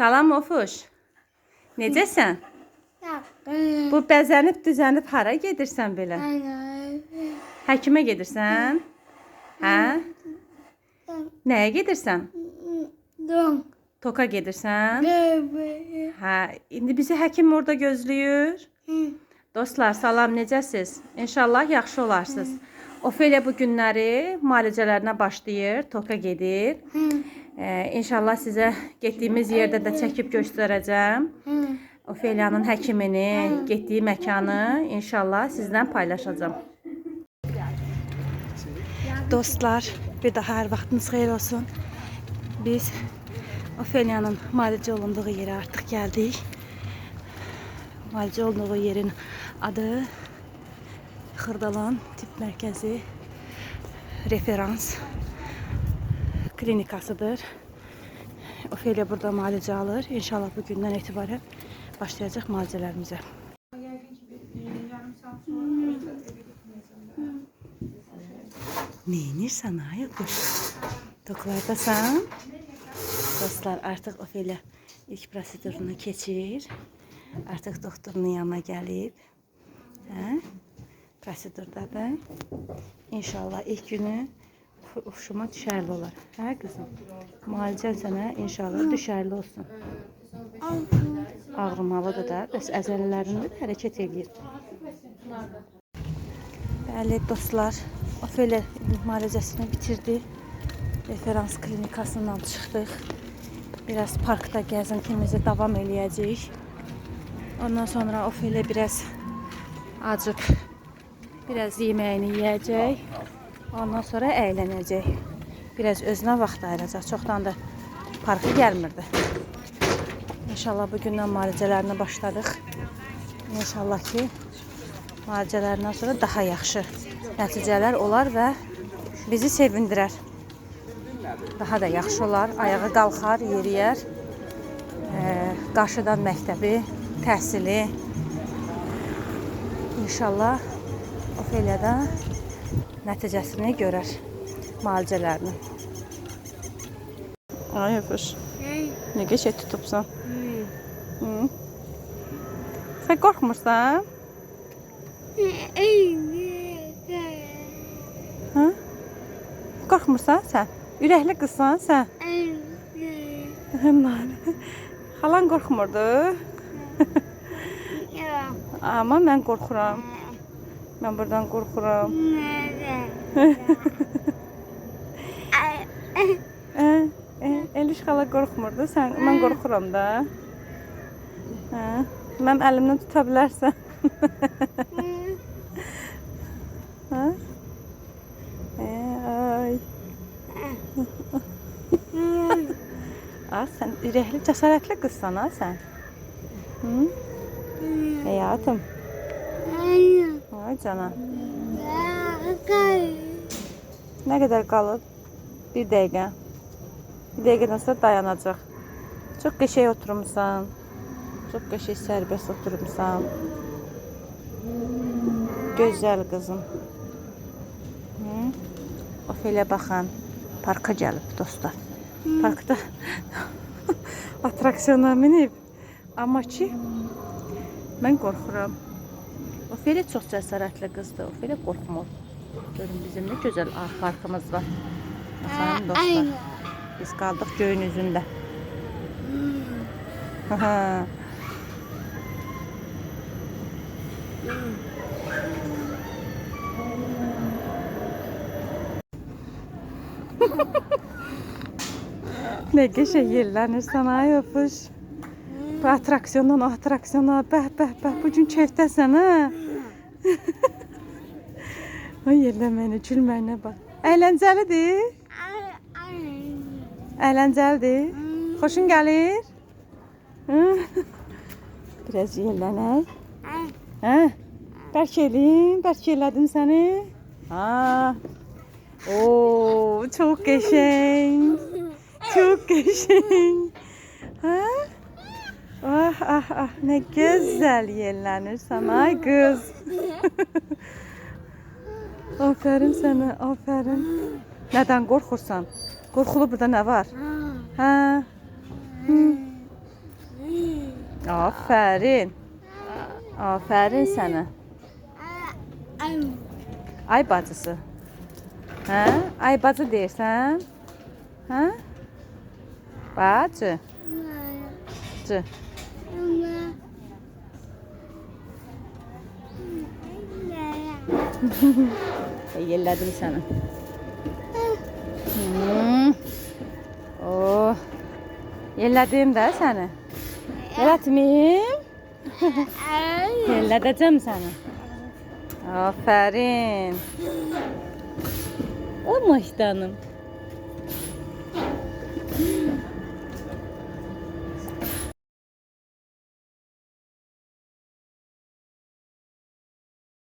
Salam Ofuş. Necəsən? Bu bəzənib düzənib hara gedirsən belə? Həkimə gedirsən? Hə? Nəyə gedirsən? Toka gedirsən? Hə, indi bizi həkim orada gözləyir. Dostlar, salam, necəsiz? İnşallah yaxşı olarsınız. Ofeliya bu günləri müalicələrinə başlayır, toka gedir. İnşallah sizə getdiyimiz yerdə də çəkib göstərəcəm. Ofeliyanın həkimini, getdiyi məkanı inşallah sizlə paylaşacağım. Dostlar, bir daha hər vaxtınız xeyir olsun. Biz Ofeliyanın müalicə olunduğu yerə artıq gəldik. Müalicə olunduğu yerin adı Xırdalan Tibb Mərkəzi Referans klinikasıdır. Ofeliya burada müalicə alır. İnşallah bu gündən etibarən başlayacaq müalicələrimizə. Neyinirsən ay yoxuş? Toklardasan? Dostlar, artıq Ofeliya ilk prosedurunu keçir. Artıq doktorun yanına gəlib. Prosedurdadır. İnşallah ilk günü ufşuma düşərli olar. Hə qızım? Müalicən sənə inşallah düşərli olsun. Ağrımalıdır da. Bəs əzələlərində hərəkət edir. Bəli dostlar, Ofeliya müalicəsini bitirdi. Referans klinikasından çıxdıq. Biraz parkda gəzintimizi davam eləyəcəyik. Ondan sonra Ofeliya biraz acıb, biraz yeməyini yiyəcək. Ondan sonra əylənəcək. Biraz özünə vaxt ayıracaq. Çoxdan da parka gəlmirdi. İnşallah bugündən müalicələrinə başladıq. İnşallah ki, müalicələrindən sonra daha yaxşı nəticələr olar və bizi sevindirər. Daha da yaxşı olar. Ayağı qalxar, yeriyər. Qarşıdan məktəbi, təhsili. İnşallah Ofeliya nəticəsini görər müalicələrini. Ay öpüş. Ne geçe tutubsan? Sen korkmursan? Ha? Korkmursan sen? Ürəkli qızsan sen? Xalan qorxmurdu? Ama mən qorxuram. Ben buradan qorxuram. Eliş xala qorxmurdu. Mən qorxuram da. Mənim əlimdən tuta bilərsən. Ay. Sən ürəkli, cəsarətli qızsan ha sən. Həyatım. Ay canım. Nə qədər qalıb? Bir dəqiqə. Bir dəqiqədən sonra dayanacaq. Çox qəşəng oturmuşsan. Çox qəşəng sərbəst oturmuşsan. Gözəl qızım. Ofeliya baxan parka gəlib dostlar. Parkda atraksiyona minib. Amma ki, mən qorxuram. Ofeliya çox cəsarətli qızdır. Ofeliya qorxmur. Görün bizim ne gözəl parkımız var. Baxın dostlar. Biz qaldıq göyün üzündə. Ne qəşəng yerlənirsən ay öpüş. Bu atraksiyondan o atraksiyona bəh. Bugün keyfdəsən ha. O yerləməyinə, gülməyinə bax. Əyləncəlidir. Əyləncəlidir. Xoşun gəlir? Biraz yerlənək. Bərk eləyim, bərk elədim səni. Oo, çox qəşəng. Çok qəşəng. Ne güzel yerlənirsən ay qız. Aferin sana, aferin. Nədən qorxursan? Qorxulu burada nə var? Aferin. Aferin sana. Ay bacısı. Ha? Ay bacı deyirsən? Ha? Bacı. Cı. Yellədim səni. Oh. Yellədim də səni. Yelətmiyim? Yellədəcəm səni. Aferin. O Majdanım.